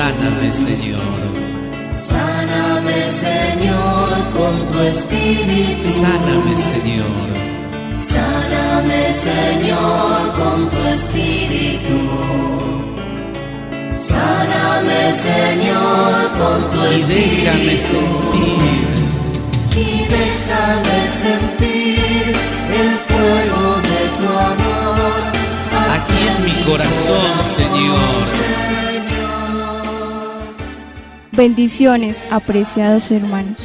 Sáname, Señor. Sáname, Señor, con tu espíritu. Sáname, Señor. Sáname, Señor, con tu espíritu. Sáname, Señor, con tu Y espíritu. déjame sentir. Y déjame sentir el fuego de tu amor. Aquí en mi corazón, Señor. Bendiciones, apreciados hermanos.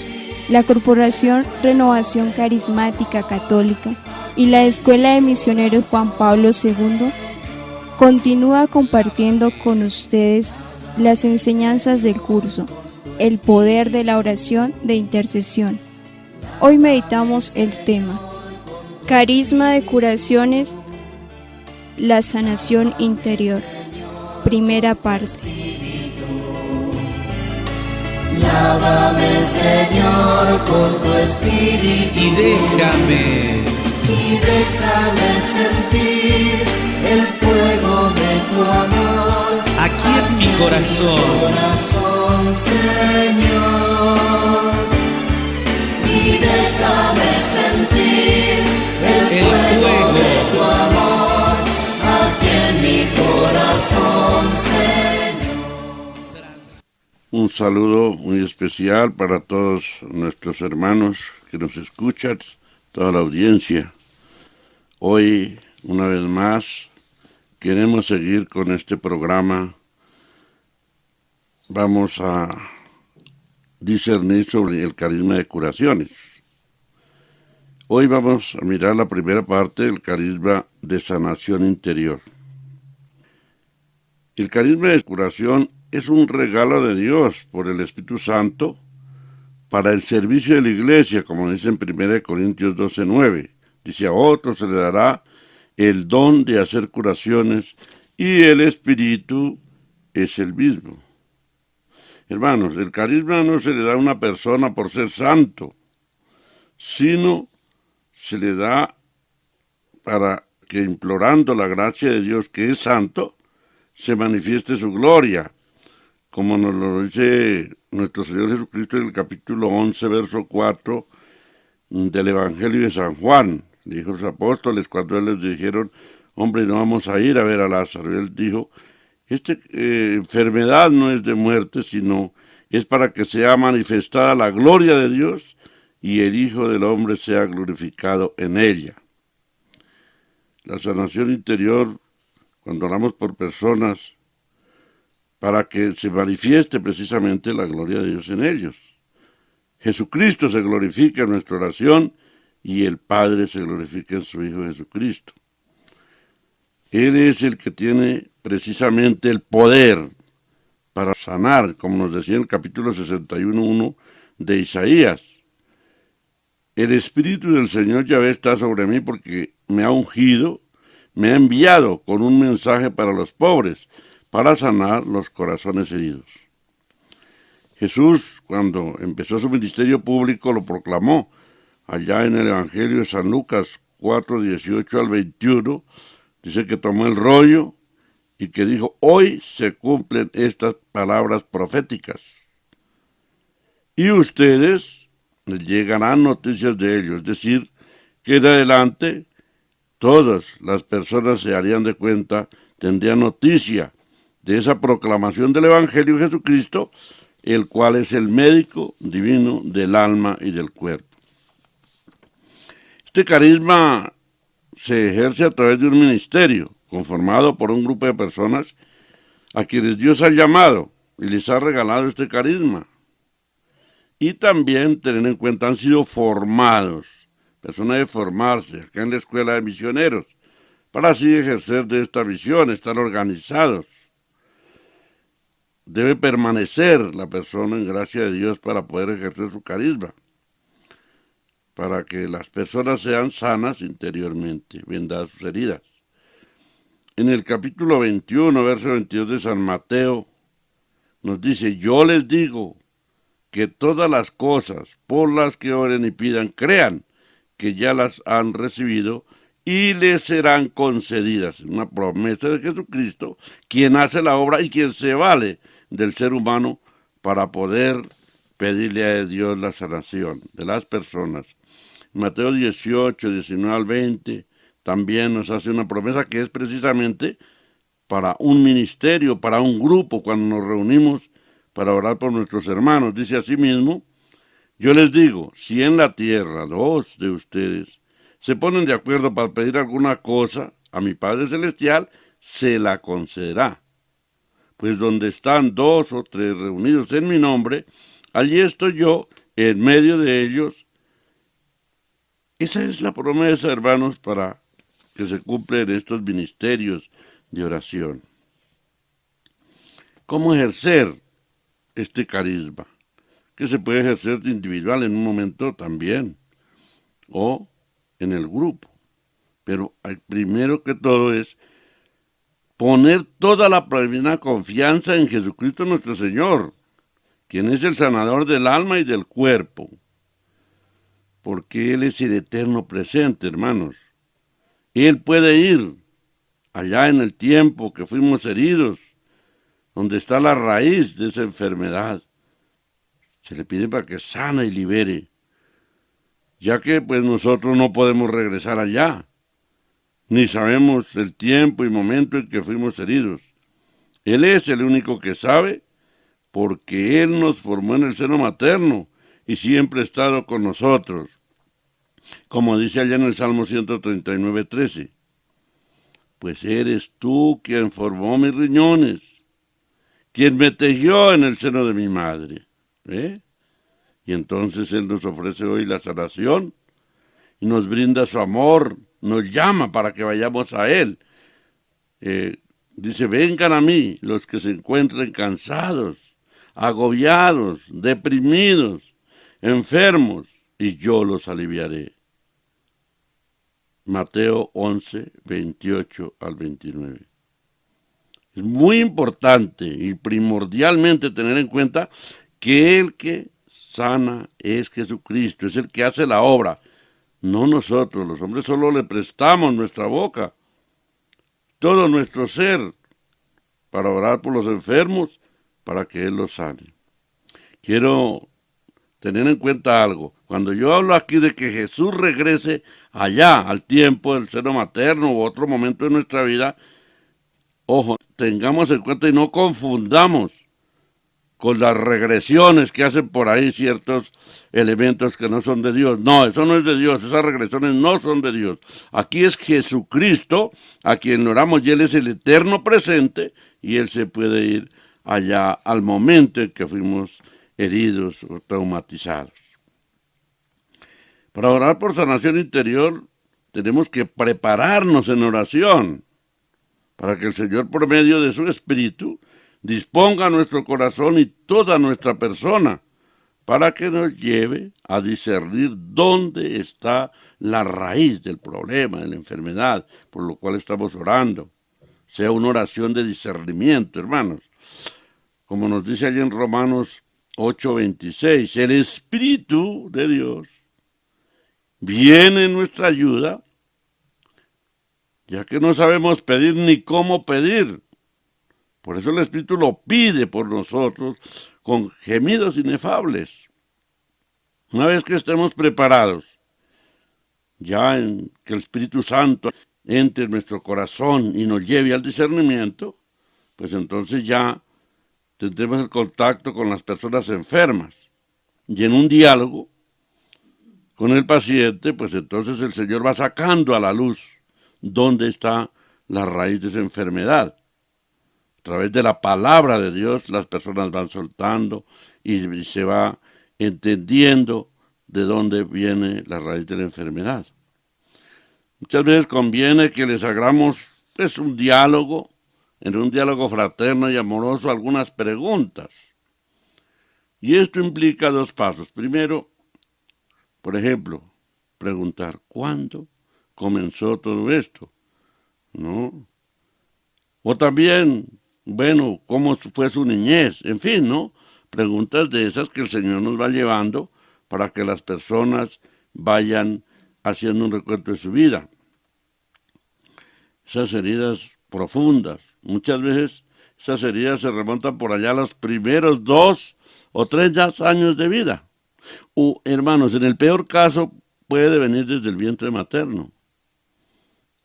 La Corporación Renovación Carismática Católica y la Escuela de Misioneros Juan Pablo II continúa compartiendo con ustedes las enseñanzas del curso El poder de la oración de intercesión. Hoy meditamos el tema Carisma de curaciones, la sanación interior. Primera parte. Lávame, Señor, con tu espíritu. Y déjame. Y déjame sentir el fuego de tu amor. Aquí en mi corazón, Señor. Y déjame sentir el fuego de tu amor. Aquí en mi corazón, Señor. Un saludo muy especial para todos nuestros hermanos que nos escuchan, toda la audiencia. Hoy, una vez más, queremos seguir con este programa. Vamos a discernir sobre el carisma de curaciones. Hoy vamos a mirar la primera parte del carisma de sanación interior. El carisma de curación es un regalo de Dios por el Espíritu Santo para el servicio de la iglesia, como dice en 1 Corintios 12:9. Dice, a otros se le dará el don de hacer curaciones y el Espíritu es el mismo. Hermanos, el carisma no se le da a una persona por ser santo, sino se le da para que implorando la gracia de Dios que es santo, se manifieste su gloria, como nos lo dice nuestro Señor Jesucristo en el capítulo 11, verso 4 del Evangelio de San Juan. Dijo a los apóstoles cuando él les dijeron, hombre, no vamos a ir a ver a Lázaro. Y él dijo, esta enfermedad no es de muerte, sino es para que sea manifestada la gloria de Dios y el Hijo del Hombre sea glorificado en ella. La sanación interior, cuando oramos por personas, para que se manifieste precisamente la gloria de Dios en ellos. Jesucristo se glorifica en nuestra oración y el Padre se glorifica en su Hijo Jesucristo. Él es el que tiene precisamente el poder para sanar, como nos decía en el capítulo 61:1 de Isaías. El Espíritu del Señor Yahvé está sobre mí porque me ha ungido, me ha enviado con un mensaje para los pobres, para sanar los corazones heridos. Jesús, cuando empezó su ministerio público, lo proclamó allá en el Evangelio de San Lucas 4:18 al 21, dice que tomó el rollo y que dijo, hoy se cumplen estas palabras proféticas. Y ustedes les llegarán noticias de ello, es decir, que de adelante todas las personas se harían de cuenta, tendrían noticia de esa proclamación del Evangelio de Jesucristo, el cual es el médico divino del alma y del cuerpo. Este carisma se ejerce a través de un ministerio, conformado por un grupo de personas a quienes Dios ha llamado y les ha regalado este carisma. Y también, tener en cuenta, han sido formados, personas de formarse acá en la Escuela de Misioneros, para así ejercer de esta misión, estar organizados. Debe permanecer la persona en gracia de Dios para poder ejercer su carisma, para que las personas sean sanas interiormente, vendadas sus heridas. En el capítulo 21, verso 22 de San Mateo, nos dice, yo les digo que todas las cosas por las que oren y pidan, crean que ya las han recibido y les serán concedidas. Una promesa de Jesucristo, quien hace la obra y quien se vale del ser humano para poder pedirle a Dios la sanación de las personas. Mateo 18, 19 al 20, también nos hace una promesa que es precisamente para un ministerio, para un grupo, cuando nos reunimos para orar por nuestros hermanos. Dice así mismo: yo les digo, si en la tierra 2 de ustedes se ponen de acuerdo para pedir alguna cosa a mi Padre Celestial, se la concederá. Pues donde están 2 o 3 reunidos en mi nombre, allí estoy yo en medio de ellos. Esa es la promesa, hermanos, para que se cumplan estos ministerios de oración. ¿Cómo ejercer este carisma? Que se puede ejercer de individual en un momento también, o en el grupo. Pero primero que todo es poner toda la plena confianza en Jesucristo nuestro Señor, quien es el sanador del alma y del cuerpo, porque Él es el eterno presente, hermanos. Él puede ir allá en el tiempo que fuimos heridos, donde está la raíz de esa enfermedad. Se le pide para que sana y libere, ya que pues nosotros no podemos regresar allá, ni sabemos el tiempo y momento en que fuimos heridos. Él es el único que sabe, porque Él nos formó en el seno materno y siempre ha estado con nosotros. Como dice allá en el Salmo 139, 13. Pues eres tú quien formó mis riñones, quien me tejió en el seno de mi madre. Y entonces Él nos ofrece hoy la sanación y nos brinda su amor, nos llama para que vayamos a Él. Dice, vengan a mí los que se encuentren cansados, agobiados, deprimidos, enfermos, y yo los aliviaré. Mateo 11, 28 al 29. Es muy importante y primordialmente tener en cuenta que el que sana es Jesucristo, es el que hace la obra, no nosotros. Los hombres solo le prestamos nuestra boca, todo nuestro ser, para orar por los enfermos, para que Él los sane. Quiero tener en cuenta algo. Cuando yo hablo aquí de que Jesús regrese allá, al tiempo del seno materno u otro momento de nuestra vida, ojo, tengamos en cuenta y no confundamos con las regresiones que hacen por ahí ciertos elementos que no son de Dios. No, eso no es de Dios, esas regresiones no son de Dios. Aquí es Jesucristo a quien oramos y Él es el eterno presente y Él se puede ir allá al momento en que fuimos heridos o traumatizados. Para orar por sanación interior tenemos que prepararnos en oración para que el Señor, por medio de su Espíritu, disponga nuestro corazón y toda nuestra persona para que nos lleve a discernir dónde está la raíz del problema, de la enfermedad, por lo cual estamos orando. Sea una oración de discernimiento, hermanos. Como nos dice allí en Romanos 8:26, el Espíritu de Dios viene en nuestra ayuda, ya que no sabemos pedir ni cómo pedir. Por eso el Espíritu lo pide por nosotros con gemidos inefables. Una vez que estemos preparados, ya en que el Espíritu Santo entre en nuestro corazón y nos lleve al discernimiento, pues entonces ya tendremos el contacto con las personas enfermas. Y en un diálogo con el paciente, pues entonces el Señor va sacando a la luz dónde está la raíz de esa enfermedad. A través de la palabra de Dios las personas van soltando y se va entendiendo de dónde viene la raíz de la enfermedad. Muchas veces conviene que les hagamos pues, un diálogo, en un diálogo fraterno y amoroso, algunas preguntas. Y esto implica 2 pasos. Primero, por ejemplo, preguntar, ¿cuándo comenzó todo esto? ¿No? O también, bueno, ¿cómo fue su niñez? En fin, ¿no? Preguntas de esas que el Señor nos va llevando para que las personas vayan haciendo un recuento de su vida. Esas heridas profundas, muchas veces esas heridas se remontan por allá a los primeros 2 o 3 años de vida. Hermanos, en el peor caso puede venir desde el vientre materno.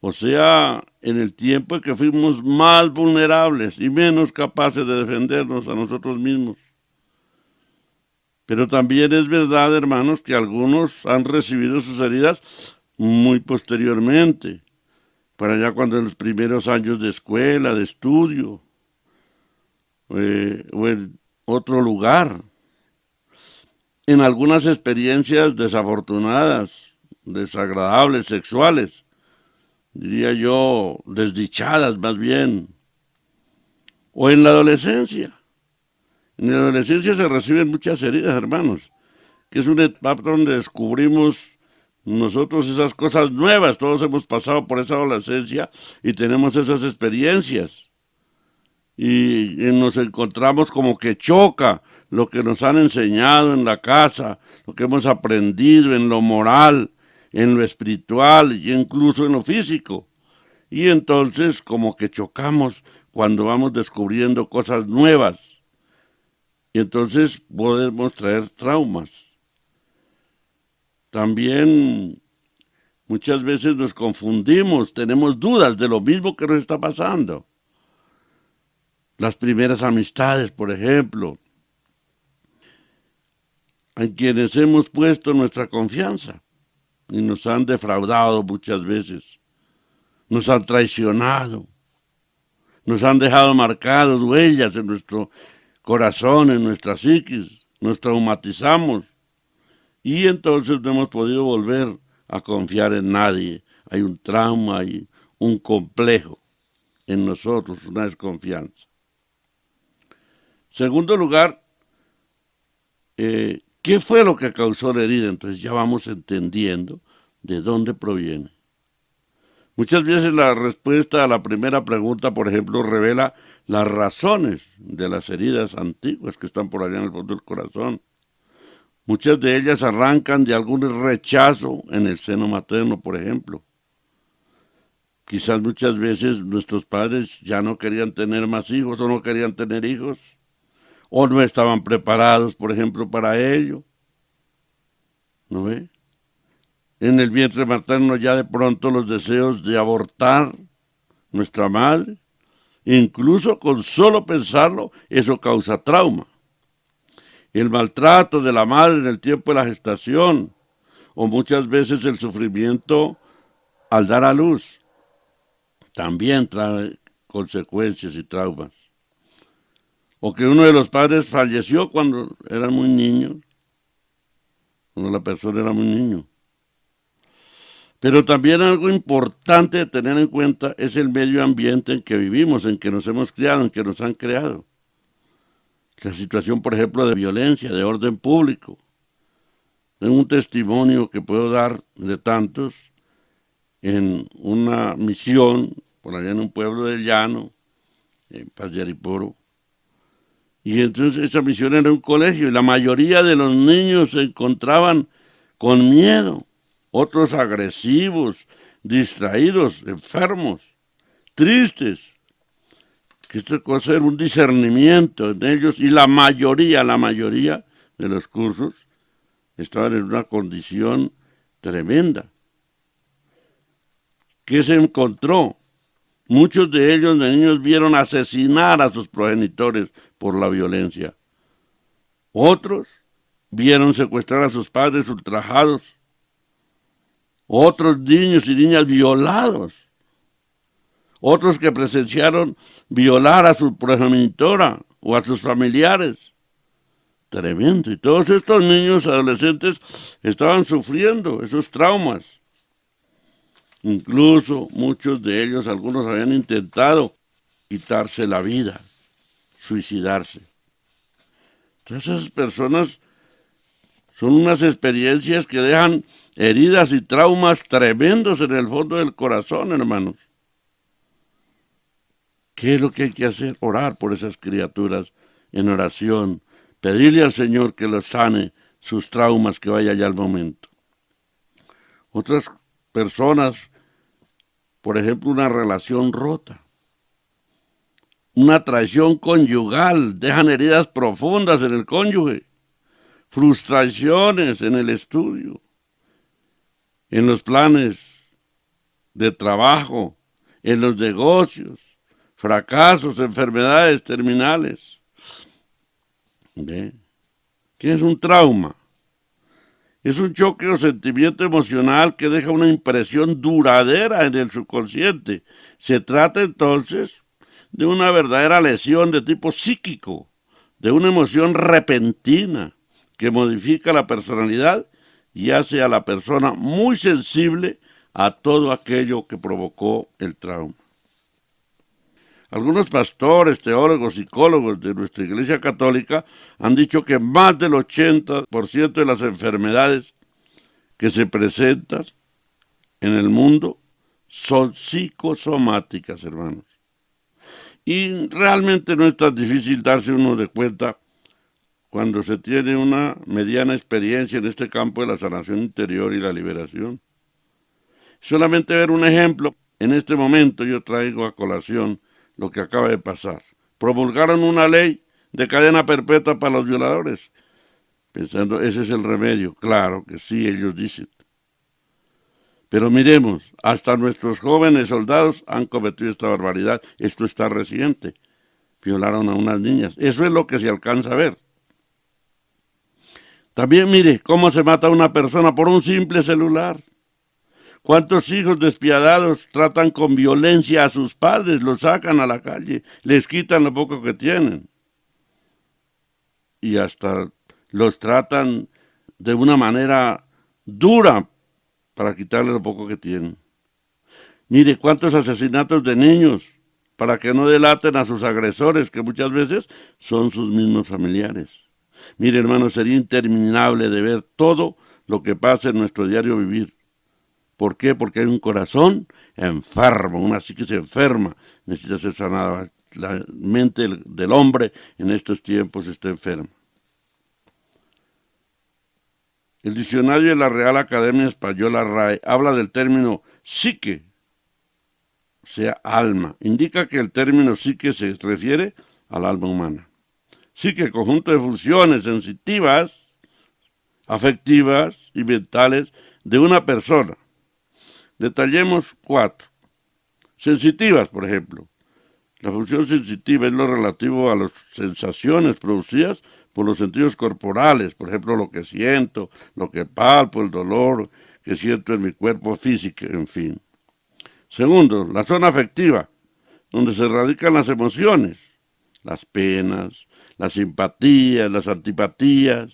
O sea, en el tiempo en que fuimos más vulnerables y menos capaces de defendernos a nosotros mismos. Pero también es verdad, hermanos, que algunos han recibido sus heridas muy posteriormente, para allá cuando en los primeros años de escuela, de estudio, o en otro lugar. En algunas experiencias desafortunadas, desagradables, sexuales, diría yo, desdichadas más bien, o en la adolescencia. En la adolescencia se reciben muchas heridas, hermanos, que es una etapa donde descubrimos nosotros esas cosas nuevas. Todos hemos pasado por esa adolescencia y tenemos esas experiencias. Y nos encontramos como que choca lo que nos han enseñado en la casa, lo que hemos aprendido en lo moral, en lo espiritual y incluso en lo físico. Y entonces como que chocamos cuando vamos descubriendo cosas nuevas. Y entonces podemos traer traumas. También muchas veces nos confundimos, tenemos dudas de lo mismo que nos está pasando. Las primeras amistades, por ejemplo, en quienes hemos puesto nuestra confianza y nos han defraudado muchas veces, nos han traicionado, nos han dejado marcados huellas en nuestro corazón, en nuestra psiquis, nos traumatizamos y entonces no hemos podido volver a confiar en nadie. Hay un trauma, hay un complejo en nosotros, una desconfianza. Segundo lugar, ¿qué fue lo que causó la herida? Entonces ya vamos entendiendo de dónde proviene. Muchas veces la respuesta a la primera pregunta, por ejemplo, revela las razones de las heridas antiguas que están por allá en el fondo del corazón. Muchas de ellas arrancan de algún rechazo en el seno materno, por ejemplo. Quizás muchas veces nuestros padres ya no querían tener más hijos o no querían tener hijos, o no estaban preparados, por ejemplo, para ello. ¿No ve? En el vientre materno ya de pronto los deseos de abortar nuestra madre, incluso con solo pensarlo, eso causa trauma. El maltrato de la madre en el tiempo de la gestación, o muchas veces el sufrimiento al dar a luz, también trae consecuencias y traumas. O que uno de los padres falleció cuando era muy niño, cuando la persona era muy niño. Pero también algo importante de tener en cuenta es el medio ambiente en que vivimos, en que nos hemos criado, en que nos han creado. La situación, por ejemplo, de violencia, de orden público. Tengo un testimonio que puedo dar de tantos en una misión, por allá en un pueblo del llano, en Paz de Ariporo. Y entonces esa misión era un colegio y la mayoría de los niños se encontraban con miedo, otros agresivos, distraídos, enfermos, tristes. Que esta cosa era un discernimiento en ellos y la mayoría de los cursos estaban en una condición tremenda. ¿Qué se encontró? Muchos de ellos, de niños, vieron asesinar a sus progenitores por la violencia. Otros vieron secuestrar a sus padres ultrajados. Otros niños y niñas violados. Otros que presenciaron violar a su progenitora o a sus familiares. Tremendo. Y todos estos niños adolescentes estaban sufriendo esos traumas. Incluso muchos de ellos, algunos habían intentado quitarse la vida, suicidarse. Entonces esas personas son unas experiencias que dejan heridas y traumas tremendos en el fondo del corazón, hermanos. ¿Qué es lo que hay que hacer? Orar por esas criaturas en oración, pedirle al Señor que los sane sus traumas, que vaya ya al momento. Otras personas, por ejemplo, una relación rota. una traición conyugal, dejan heridas profundas en el cónyuge, frustraciones en el estudio, en los planes de trabajo, en los negocios, fracasos, enfermedades terminales. ¿Ve? ¿Qué es un trauma? Es un choque o sentimiento emocional que deja una impresión duradera en el subconsciente. Se trata entonces de una verdadera lesión de tipo psíquico, de una emoción repentina que modifica la personalidad y hace a la persona muy sensible a todo aquello que provocó el trauma. Algunos pastores, teólogos, psicólogos de nuestra Iglesia Católica han dicho que más del 80% de las enfermedades que se presentan en el mundo son psicosomáticas, hermanos. Y realmente no es tan difícil darse uno de cuenta cuando se tiene una mediana experiencia en este campo de la sanación interior y la liberación. Solamente ver un ejemplo, en este momento yo traigo a colación lo que acaba de pasar. Promulgaron una ley de cadena perpetua para los violadores, pensando, ese es el remedio. Claro que sí, ellos dicen. Pero miremos, hasta nuestros jóvenes soldados han cometido esta barbaridad. Esto está reciente. Violaron a unas niñas. Eso es lo que se alcanza a ver. También mire cómo se mata a una persona por un simple celular. ¿Cuántos hijos despiadados tratan con violencia a sus padres? Los sacan a la calle, les quitan lo poco que tienen. Y hasta los tratan de una manera dura para quitarle lo poco que tienen. Mire cuántos asesinatos de niños para que no delaten a sus agresores, que muchas veces son sus mismos familiares. Mire, hermano, sería interminable de ver todo lo que pasa en nuestro diario vivir. ¿Por qué? Porque hay un corazón enfermo, una psique enferma, necesita ser sanada. La mente del hombre en estos tiempos está enferma. El diccionario de la Real Academia Española RAE habla del término psique, o sea, alma. Indica que el término psique se refiere al alma humana. Psique, conjunto de funciones sensitivas, afectivas y mentales de una persona. Detallemos 4. Sensitivas, por ejemplo. La función sensitiva es lo relativo a las sensaciones producidas por los sentidos corporales, por ejemplo, lo que siento, lo que palpo, el dolor que siento en mi cuerpo físico, en fin. Segundo, la zona afectiva, donde se radican las emociones, las penas, las simpatías, las antipatías,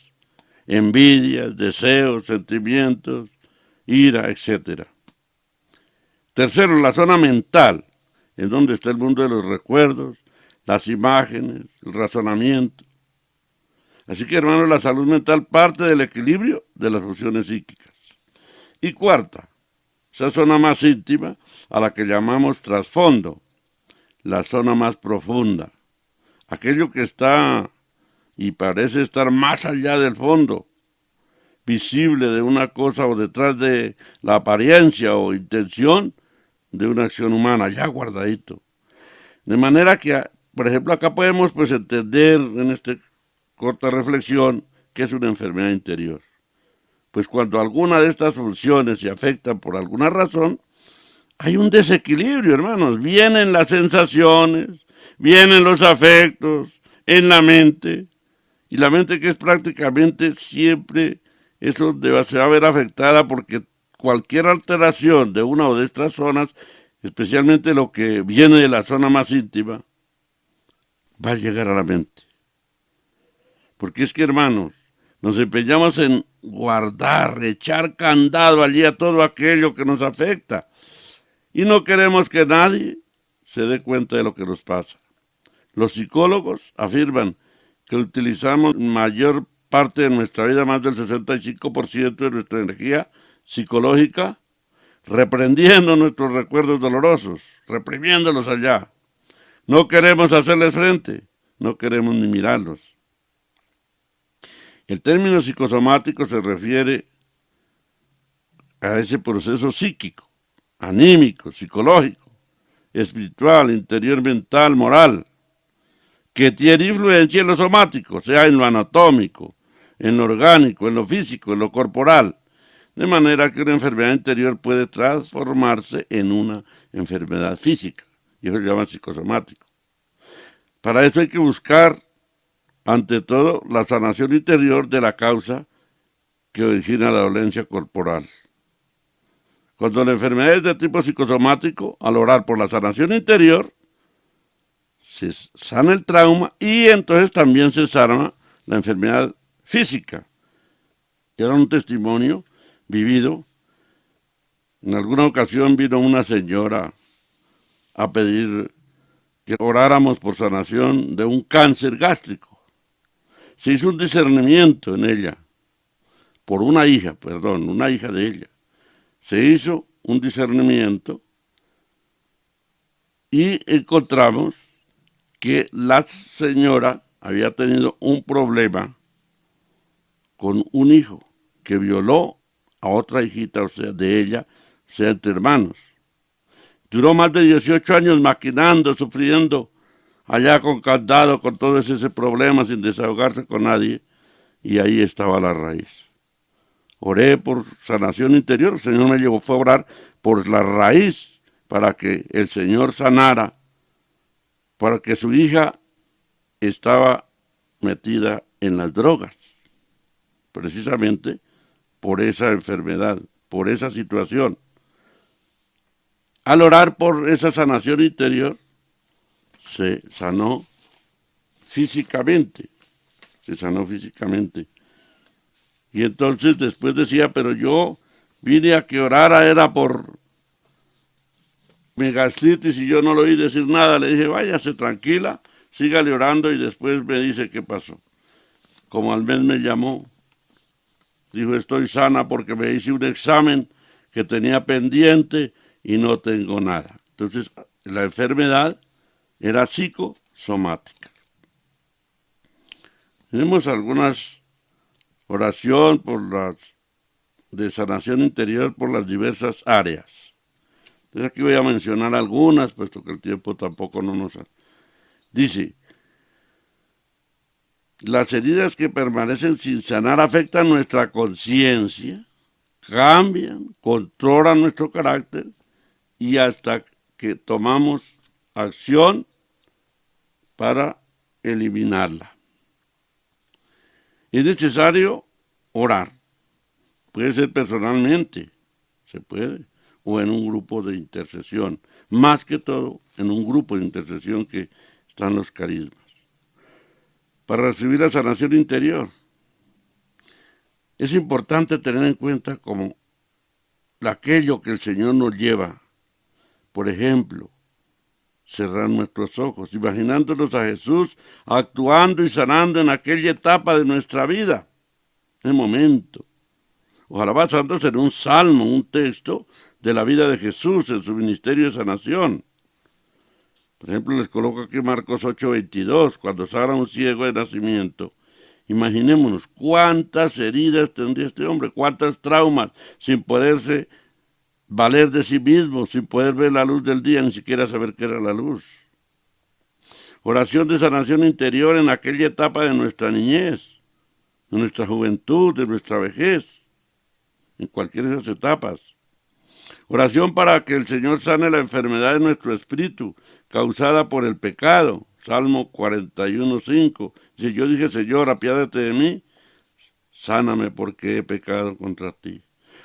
envidias, deseos, sentimientos, ira, etc. Tercero, la zona mental, en donde está el mundo de los recuerdos, las imágenes, el razonamiento. Así que, hermanos, la salud mental parte del equilibrio de las funciones psíquicas. Y cuarta, esa zona más íntima, a la que llamamos trasfondo, la zona más profunda, aquello que está y parece estar más allá del fondo, visible de una cosa o detrás de la apariencia o intención de una acción humana, ya guardadito. De manera que, por ejemplo, acá podemos entender en esta corta reflexión que es una enfermedad interior. Pues cuando alguna de estas funciones se afectan por alguna razón, hay un desequilibrio, hermanos. Vienen las sensaciones, vienen los afectos en la mente, y la mente que es prácticamente siempre eso se va a ver afectada porque cualquier alteración de una o de estas zonas, especialmente lo que viene de la zona más íntima, va a llegar a la mente. Porque es que, hermanos, nos empeñamos en guardar, echar candado allí a todo aquello que nos afecta. Y no queremos que nadie se dé cuenta de lo que nos pasa. Los psicólogos afirman que utilizamos mayor parte de nuestra vida, más del 65% de nuestra energía psicológica, reprendiendo nuestros recuerdos dolorosos, reprimiéndolos allá. No queremos hacerles frente, no queremos ni mirarlos. El término psicosomático se refiere a ese proceso psíquico, anímico, psicológico, espiritual, interior, mental, moral, que tiene influencia en lo somático, o sea, en lo anatómico, en lo orgánico, en lo físico, en lo corporal. De manera que una enfermedad interior puede transformarse en una enfermedad física, y eso se llama psicosomático. Para eso hay que buscar, ante todo, la sanación interior de la causa que origina la dolencia corporal. Cuando la enfermedad es de tipo psicosomático, al orar por la sanación interior, se sana el trauma y entonces también se sana la enfermedad física. Era un testimonio vivido. En alguna ocasión vino una señora a pedir que oráramos por sanación de un cáncer gástrico. Se hizo un discernimiento en ella, por una hija de ella. Se hizo un discernimiento y encontramos que la señora había tenido un problema con un hijo que violó a otra hijita, o sea, de ella, o sea, entre hermanos. Duró más de 18 años maquinando, sufriendo, allá con candado, con todo ese problema, sin desahogarse con nadie, y ahí estaba la raíz. Oré por sanación interior, el Señor me llevó a orar por la raíz, para que el Señor sanara, para que su hija estaba metida en las drogas, precisamente por esa enfermedad, por esa situación. Al orar por esa sanación interior, se sanó físicamente. Y entonces después decía, pero yo vine a que orara, era por mi gastritis y yo no le oí decir nada. Le dije, váyase tranquila, sígale orando y después me dice qué pasó. Como al mes me llamó, dijo, estoy sana porque me hice un examen que tenía pendiente y no tengo nada. Entonces, la enfermedad era psicosomática. Tenemos algunas oración por las de sanación interior por las diversas áreas. Entonces aquí voy a mencionar algunas, puesto que el tiempo tampoco no nos... Dice, las heridas que permanecen sin sanar afectan nuestra conciencia, cambian, controlan nuestro carácter y hasta que tomamos acción para eliminarla. Es necesario orar. Puede ser personalmente, se puede, o en un grupo de intercesión. Más que todo, en un grupo de intercesión que están los carismas. Para recibir la sanación interior, es importante tener en cuenta como aquello que el Señor nos lleva. Por ejemplo, cerrar nuestros ojos, imaginándonos a Jesús actuando y sanando en aquella etapa de nuestra vida, en el momento. Ojalá basándose en un salmo, un texto de la vida de Jesús en su ministerio de sanación. Por ejemplo, les coloco aquí Marcos 8:22, cuando sana un ciego de nacimiento. Imaginémonos cuántas heridas tendría este hombre, cuántos traumas, sin poderse valer de sí mismo, sin poder ver la luz del día, ni siquiera saber qué era la luz. Oración de sanación interior en aquella etapa de nuestra niñez, de nuestra juventud, de nuestra vejez, en cualquiera de esas etapas. Oración para que el Señor sane la enfermedad de nuestro espíritu, causada por el pecado. Salmo 41:5. Si yo dije, Señor, apiádate de mí, sáname porque he pecado contra ti.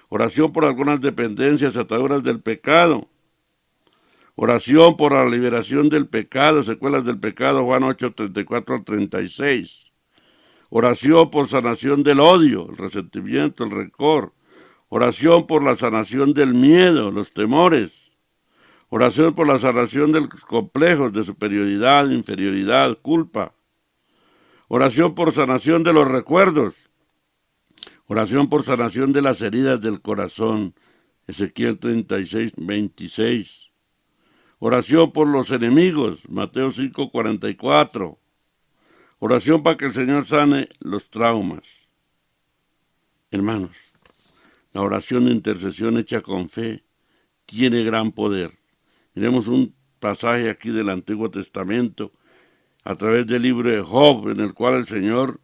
Oración por algunas dependencias, ataduras del pecado. Oración por la liberación del pecado, secuelas del pecado, Juan 8:34-36. Oración por sanación del odio, el resentimiento, el rencor. Oración por la sanación del miedo, los temores. Oración por la sanación de los complejos de superioridad, inferioridad, culpa. Oración por sanación de los recuerdos. Oración por sanación de las heridas del corazón, Ezequiel 36:26. Oración por los enemigos, Mateo 5:44. Oración para que el Señor sane los traumas. Hermanos, la oración de intercesión hecha con fe tiene gran poder. Miremos un pasaje aquí del Antiguo Testamento. a través del libro de Job, en el cual el Señor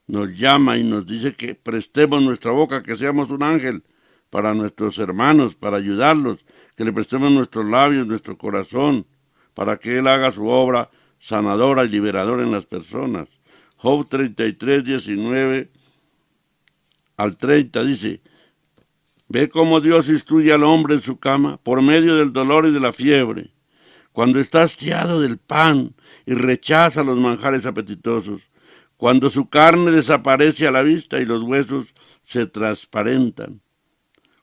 nos llama y nos dice que prestemos nuestra boca, que seamos un ángel para nuestros hermanos, para ayudarlos, que le prestemos nuestros labios, nuestro corazón, para que Él haga su obra sanadora y liberadora en las personas. Job 33, 19 al 30 dice: ve cómo Dios instruye al hombre en su cama por medio del dolor y de la fiebre, cuando está hastiado del pan y rechaza los manjares apetitosos, cuando su carne desaparece a la vista y los huesos se transparentan,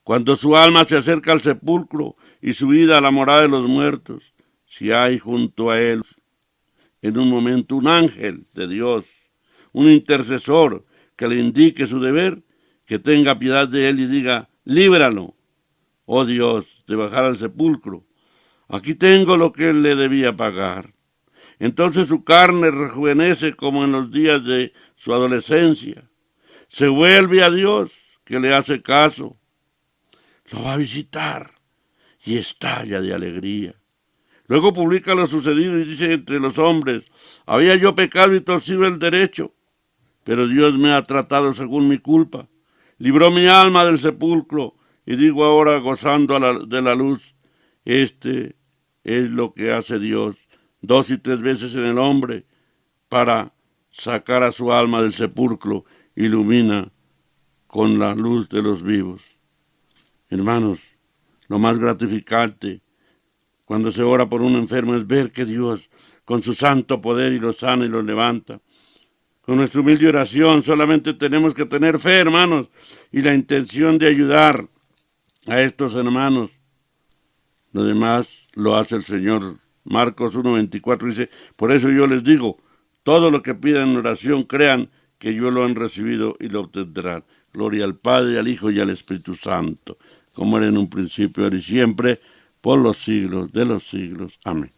cuando su alma se acerca al sepulcro y su vida a la morada de los muertos, si hay junto a él en un momento un ángel de Dios, un intercesor que le indique su deber, que tenga piedad de él y diga: líbralo, oh Dios, de bajar al sepulcro. Aquí tengo lo que él le debía pagar. Entonces su carne rejuvenece como en los días de su adolescencia. Se vuelve a Dios, que le hace caso. Lo va a visitar y estalla de alegría. Luego publica lo sucedido y dice entre los hombres: había yo pecado y torcido el derecho, pero Dios me ha tratado según mi culpa. Libró mi alma del sepulcro y digo ahora, gozando de la luz: este es lo que hace Dios 2 y 3 veces en el hombre para sacar a su alma del sepulcro, ilumina con la luz de los vivos. Hermanos, lo más gratificante cuando se ora por un enfermo es ver que Dios, con su santo poder, y lo sana y lo levanta. Con nuestra humilde oración solamente tenemos que tener fe, hermanos, y la intención de ayudar a estos hermanos. Lo demás lo hace el Señor. Marcos 1:24 dice: por eso yo les digo, todo lo que pidan en oración, crean que yo lo han recibido y lo obtendrán. Gloria al Padre, al Hijo y al Espíritu Santo, como era en un principio, ahora y siempre, por los siglos de los siglos. Amén.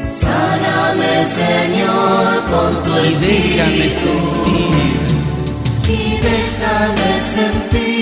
Sáname, Señor, con tu Y déjame espíritu, sentir y déjame sentir